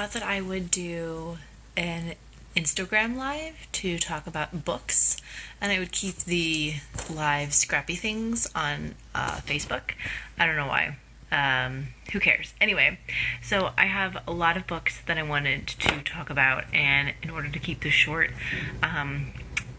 thought that I would do an Instagram live to talk about books, and I would keep the live scrappy things on Facebook. I don't know why. Who cares? Anyway, so I have a lot of books that I wanted to talk about, and in order to keep this short,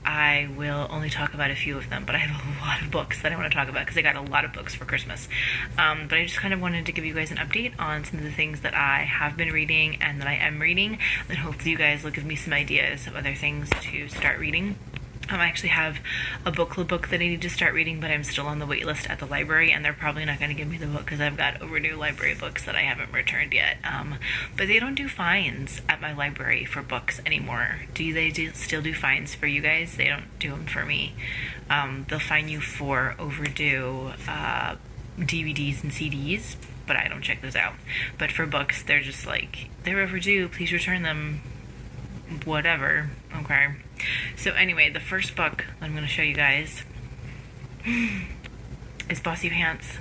I will only talk about a few of them, but I have a lot of books that I want to talk about because I got a lot of books for Christmas. But I just kind of wanted to give you guys an update on some of the things that I have been reading and that I am reading, and hopefully you guys will give me some ideas of other things to start reading. I actually have a book club book that I need to start reading, but I'm still on the wait list at the library, and they're probably not going to give me the book because I've got overdue library books that I haven't returned yet. But they don't do fines at my library for books anymore. Still do fines for you guys? They don't do them for me. They'll fine you for overdue DVDs and CDs, but I don't check those out. But for books, they're just like, they're overdue, please return them. Whatever. Okay. So anyway, the first book that I'm going to show you guys is Bossypants.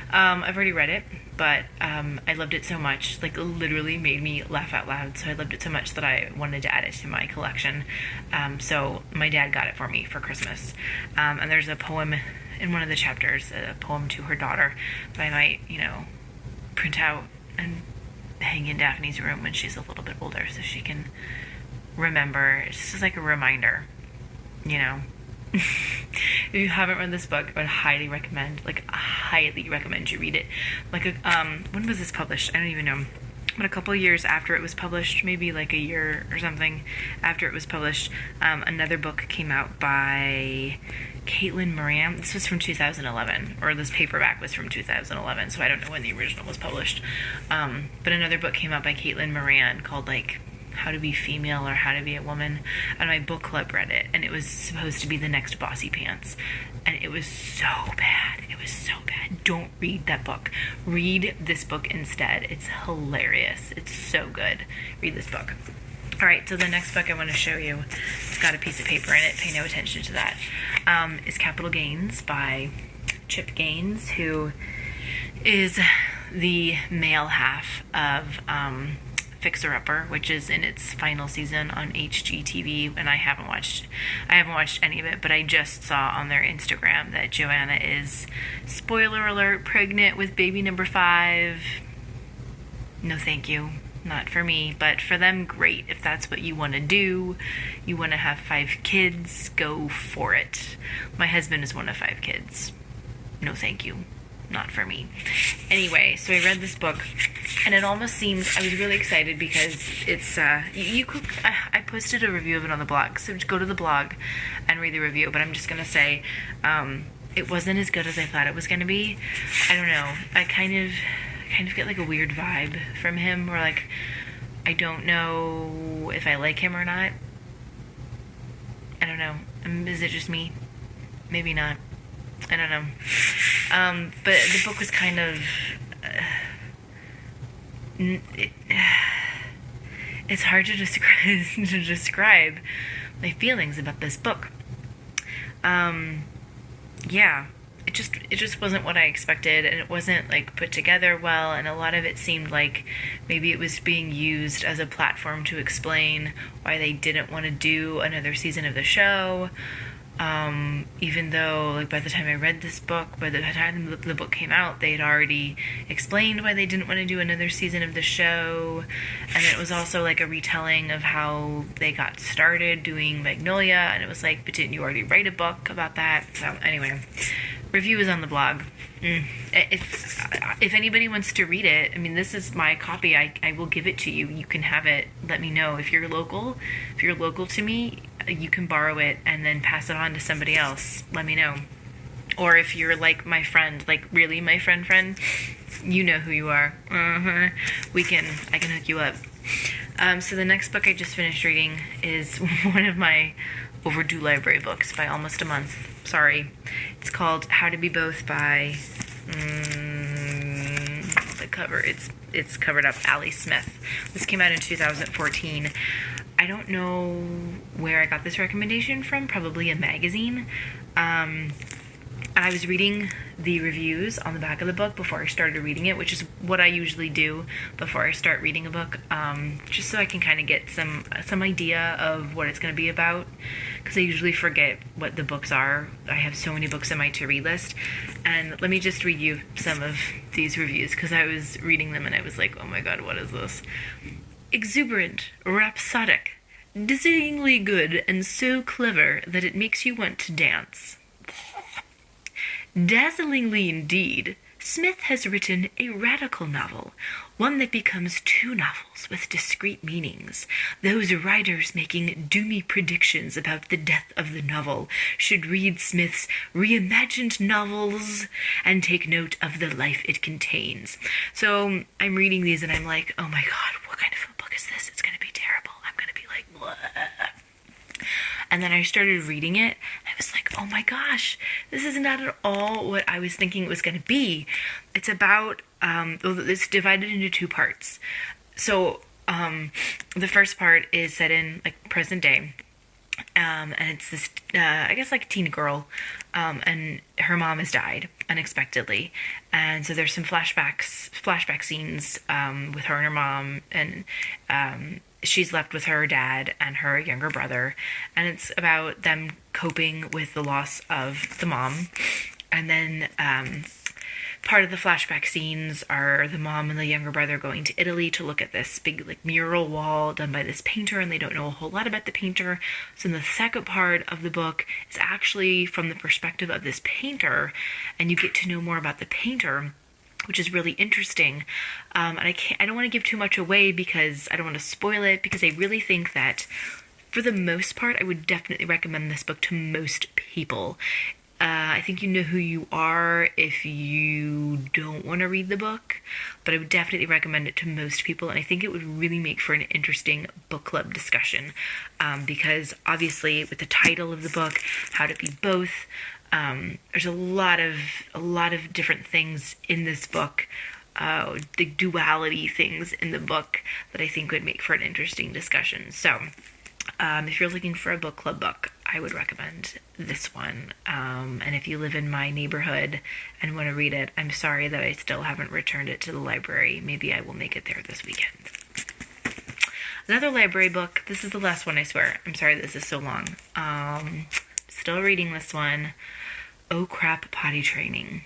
I've already read it, but I loved it so much, like literally made me laugh out loud. So I loved it so much that I wanted to add it to my collection. So my dad got it for me for Christmas. And there's a poem in one of the chapters, a poem to her daughter that I might, print out and hang in Daphne's room when she's a little bit older so she can remember. It's just like a reminder, If you haven't read this book, I would highly recommend you read it. When was this published? I don't even know. But a couple years after it was published, maybe like a year or something after it was published, another book came out by Caitlin Moran. This was from 2011, or this paperback was from 2011, so I don't know when the original was published. But another book came out by Caitlin Moran called How to Be Female or How to Be a Woman, and my book club read it, and it was supposed to be the next Bossypants, and it was so bad. It was so bad. Don't read that book. Read this book instead. It's hilarious. It's so good. Read this book. Alright, so the next book I want to show you, it's got a piece of paper in it, pay no attention to that, is Capital Gains by Chip Gaines, who is the male half of Fixer Upper, which is in its final season on HGTV, and I haven't watched any of it, but I just saw on their Instagram that Joanna is, spoiler alert, pregnant with baby number 5. No thank you. Not for me, but for them, great. If that's what you want to do, you want to have 5 kids, go for it. My husband is one of 5 kids. No thank you. Not for me. Anyway, so I read this book, and it almost seemed, I was really excited because it's, I posted a review of it on the blog, so just go to the blog and read the review, but I'm just going to say, it wasn't as good as I thought it was going to be. I don't know. I kind of get like a weird vibe from him, where I don't know if I like him or not. I don't know. Is it just me? Maybe not. I don't know. But the book was kind of it's hard to describe my feelings about this book. Yeah. It just wasn't what I expected, and it wasn't put together well, and a lot of it seemed like maybe it was being used as a platform to explain why they didn't want to do another season of the show, even though by the time I read this book, by the time the book came out, they had already explained why they didn't want to do another season of the show, and it was also a retelling of how they got started doing Magnolia, and it was but didn't you already write a book about that? So anyway, review is on the blog. If anybody wants to read it, this is my copy. I will give it to you. You can have it. Let me know if you're local. If you're local to me, you can borrow it and then pass it on to somebody else. Let me know. Or if you're like my friend, really my friend, you know who you are. I can hook you up. So the next book I just finished reading is one of my overdue library books by almost a month. Sorry. It's called How to Be Both by the cover. It's covered up, Allie Smith. This came out in 2014. I don't know where I got this recommendation from. Probably a magazine. I was reading the reviews on the back of the book before I started reading it, which is what I usually do before I start reading a book, just so I can kind of get some idea of what it's going to be about, because I usually forget what the books are. I have so many books on my to-read list, and let me just read you some of these reviews, because I was reading them and I was like, oh my god, what is this? Exuberant, rhapsodic, dizzyingly good, and so clever that it makes you want to dance. Dazzlingly indeed, Smith has written a radical novel, one that becomes two novels with discrete meanings. Those writers making doomy predictions about the death of the novel should read Smith's reimagined novels and take note of the life it contains. So I'm reading these and I'm like, oh my god, what kind of a book is this? It's going to be terrible. I'm going to be like, what? And then I started reading it. I was like, oh my gosh, this is not at all what I was thinking it was going to be. It's about, it's divided into two parts. So the first part is set in like present day. And it's this, I guess like a teen girl, and her mom has died unexpectedly. And so there's some flashback scenes with her and her mom, and she's left with her dad and her younger brother, and it's about them coping with the loss of the mom. And then part of the flashback scenes are the mom and the younger brother going to Italy to look at this big like mural wall done by this painter, and they don't know a whole lot about the painter. So in the second part of the book, it's actually from the perspective of this painter, and you get to know more about the painter, which is really interesting. And I don't want to give too much away because I don't want to spoil it, because I really think that for the most part, I would definitely recommend this book to most people. I think you know who you are if you don't want to read the book, but I would definitely recommend it to most people, and I think it would really make for an interesting book club discussion, because obviously with the title of the book, How to Be Both, there's a lot of different things in this book, the duality things in the book that I think would make for an interesting discussion. So if you're looking for a book club book, I would recommend this one. And if you live in my neighborhood and want to read it, I'm sorry that I still haven't returned it to the library. Maybe I will make it there this weekend. Another library book. This is the last one, I swear. I'm sorry this is so long. Still reading this one. Oh crap, potty training.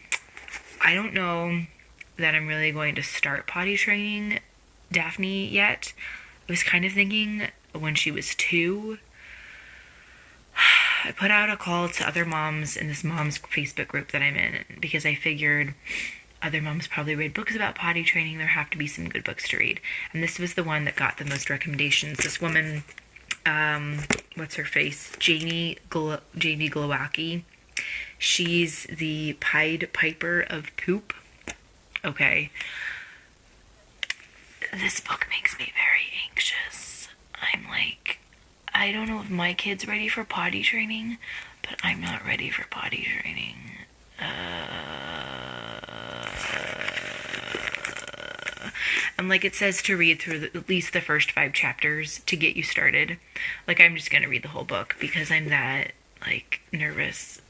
I don't know that I'm really going to start potty training Daphne yet. I was kind of thinking when she was 2. I put out a call to other moms in this mom's Facebook group that I'm in, because I figured other moms probably read books about potty training. There have to be some good books to read. And this was the one that got the most recommendations. This woman, what's her face? Jamie Glowacki. She's the Pied Piper of poop. Okay. This book makes me very anxious. I'm like, I don't know if my kid's ready for potty training, but I'm not ready for potty training. And like it says to read through at least the first 5 chapters to get you started. Like I'm just gonna read the whole book because I'm that like nervous.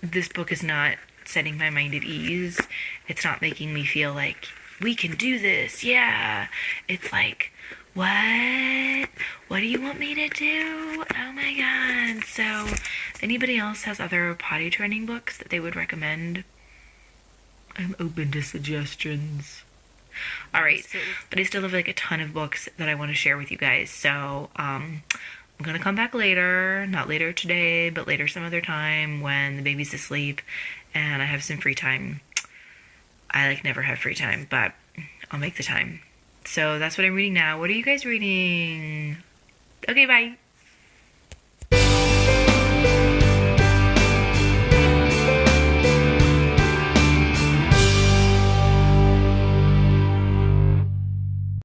This book is not setting my mind at ease. It's not making me feel like we can do this. Yeah. It's like, what? What do you want me to do? Oh my god. So, if anybody else has other potty training books that they would recommend, I'm open to suggestions. Alright, but I still have like a ton of books that I want to share with you guys. So, I'm gonna come back later. Not later today, but later some other time when the baby's asleep and I have some free time. I like never have free time, but I'll make the time. So that's what I'm reading now. What are you guys reading? Okay, bye.